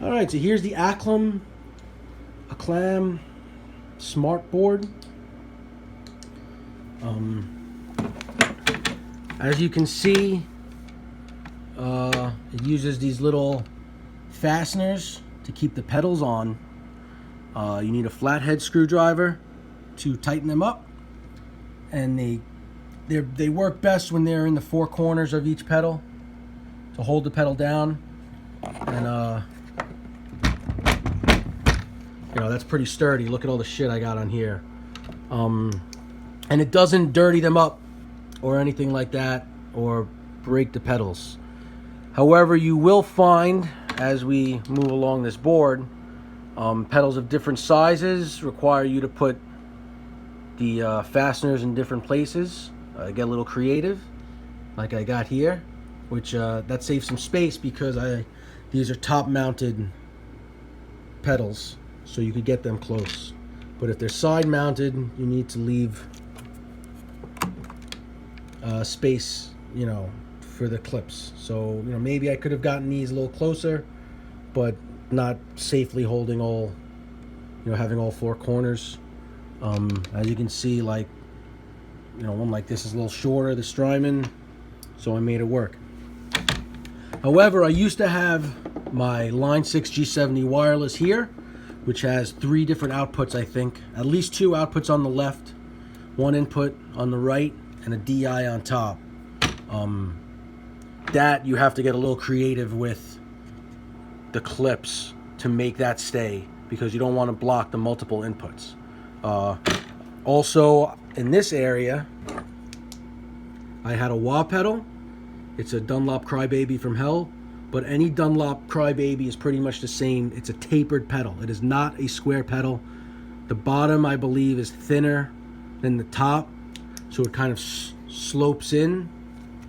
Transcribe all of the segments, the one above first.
All right, so here's the Aclam Smart Board. As you can see, it uses these little fasteners to keep the pedals on. You need a flathead screwdriver to tighten them up, and they work best when they're in the four corners of each pedal to hold the pedal down. And you know, that's pretty sturdy. Look at all the shit I got on here. And it doesn't dirty them up or anything like that or break the pedals. However, you will find as we move along this board, pedals of different sizes require you to put the fasteners in different places. Get a little creative, like I got here, which that saves some space because these are top-mounted pedals, so you could get them close. But if they're side-mounted, you need to leave space, you know, for the clips. So, you know, maybe I could have gotten these a little closer, but not safely holding all, you know, having all four corners. As you can see, like, you know, one like this is a little shorter, the Strymon, so I made it work. However, I used to have my Line 6 G70 wireless here, which has 3 different outputs, I think. At least 2 outputs on the left, 1 input on the right, and a DI on top. That you have to get a little creative with the clips to make that stay, because you don't want to block the multiple inputs. Also, in this area, I had a wah pedal. It's a Dunlop Crybaby from hell, but any Dunlop Crybaby is pretty much the same. It's a tapered pedal. It is not a square pedal. The bottom, I believe, is thinner than the top, so it kind of slopes in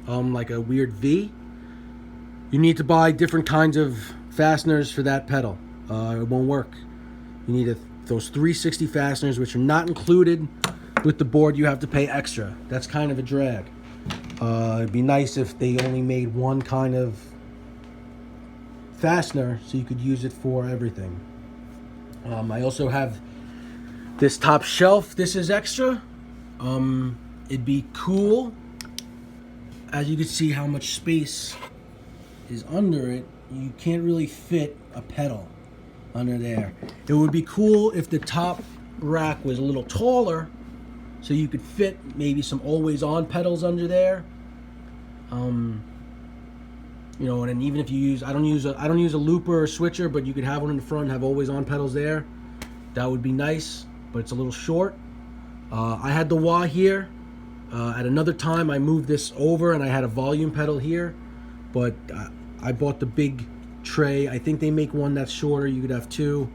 like a weird V. You need to buy different kinds of fasteners for that pedal. It won't work. You need those 360 fasteners, which are not included with the board. You have to pay extra. That's kind of a drag. It'd be nice if they only made one kind of fastener so you could use it for everything. I also have this top shelf. This is extra. It'd be cool, as you can see how much space is under it. You can't really fit a pedal under there. It would be cool if the top rack was a little taller, so you could fit maybe some always-on pedals under there. You know, and then even if you use, I don't use a looper or switcher, but you could have one in the front and have always-on pedals there. That would be nice, but it's a little short. I had the wah here. At another time, I moved this over and I had a volume pedal here, but I bought the big tray. I think they make one that's shorter. You could have 2,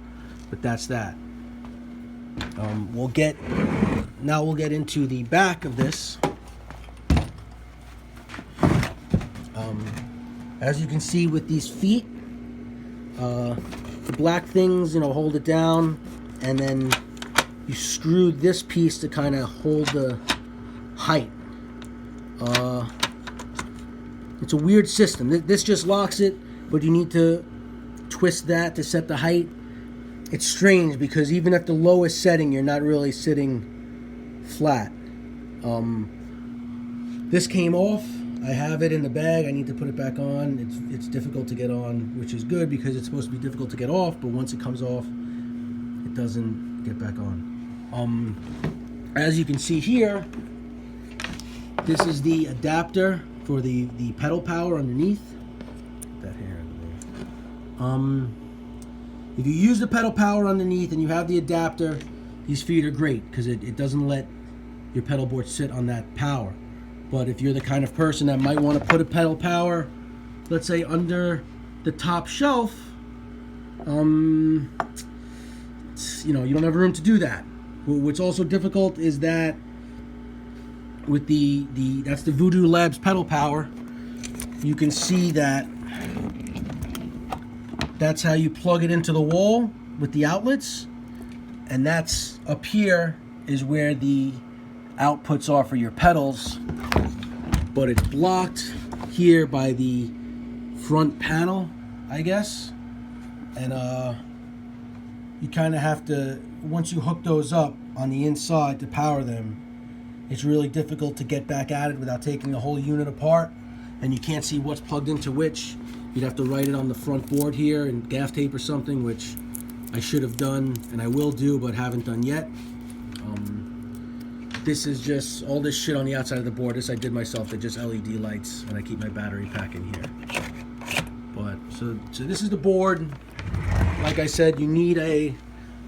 but that's that. We'll get into the back of this. As you can see with these feet, the black things, you know, hold it down, and then you screw this piece to kind of hold the height. It's a weird system. This just locks it, but you need to twist that to set the height. It's strange because even at the lowest setting, you're not really sitting flat. This came off. I have it in the bag. I need to put it back on. It's difficult to get on, which is good because it's supposed to be difficult to get off, but once it comes off, it doesn't get back on. As you can see here, this is the adapter for the pedal power underneath. Put that here. If you use the pedal power underneath and you have the adapter, these feet are great because it doesn't let your pedal board sit on that power. But if you're the kind of person that might want to put a pedal power, let's say under the top shelf, you know, you don't have room to do that. What's also difficult is that with that's the Voodoo Labs pedal power, you can see that that's how you plug it into the wall with the outlets, and that's up here is where the outputs are for your pedals, but it's blocked here by the front panel, I guess. and you kind of have to, once you hook those up on the inside to power them, it's really difficult to get back at it without taking the whole unit apart, and you can't see what's plugged into which. You'd have to write it on the front board here in gaff tape or something, which I should have done and I will do but haven't done yet. This is just all this shit on the outside of the board. This I did myself. They're just LED lights, and I keep my battery pack in here. But so this is the board. Like I said, you need a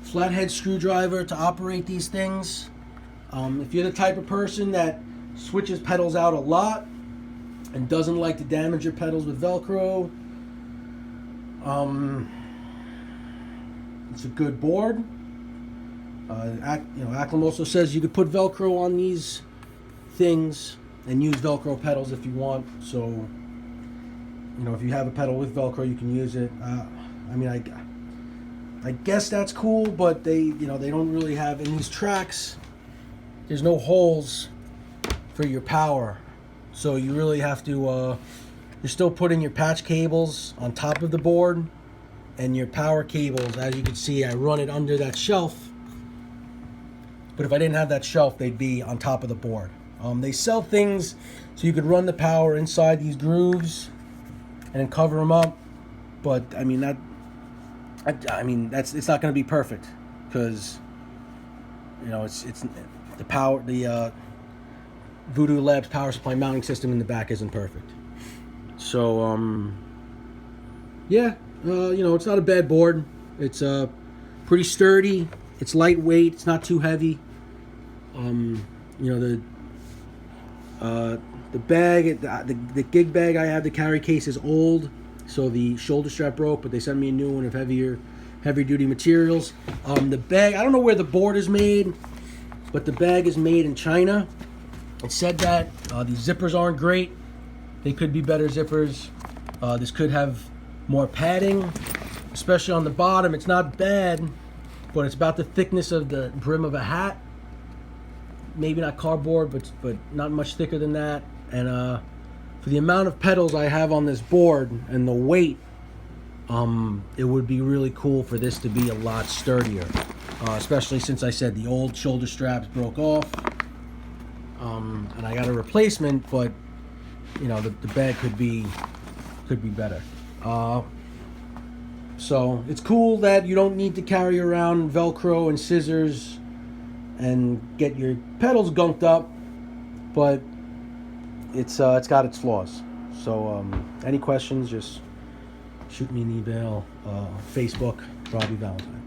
flathead screwdriver to operate these things. If you're the type of person that switches pedals out a lot and doesn't like to damage your pedals with Velcro, it's a good board. Aclam also says you could put Velcro on these things and use Velcro pedals if you want. So, if you have a pedal with Velcro, you can use it. I guess that's cool, but they don't really have, in these tracks, there's no holes for your power. So you really have to, you're still putting your patch cables on top of the board, and your power cables, as you can see, I run it under that shelf. But if I didn't have that shelf, they'd be on top of the board. They sell things so you could run the power inside these grooves and then cover them up. But it's not going to be perfect, because it's the power, the Voodoo Labs power supply mounting system in the back isn't perfect. So it's not a bad board. It's pretty sturdy. It's lightweight. It's not too heavy. The bag, the gig bag I have, the carry case is old, so the shoulder strap broke, but they sent me a new one of heavier duty materials. The bag, I don't know where the board is made, but the bag is made in China. It said that these zippers aren't great. They could be better zippers. This could have more padding, especially on the bottom. It's not bad, but it's about the thickness of the brim of a hat. Maybe not cardboard, but not much thicker than that. And for the amount of pedals I have on this board and the weight, it would be really cool for this to be a lot sturdier, especially since I said the old shoulder straps broke off, and I got a replacement, but the bag could be better. So it's cool that you don't need to carry around Velcro and scissors and get your pedals gunked up, but it's got its flaws. So any questions, just shoot me an email, Facebook, Robbie Valentine.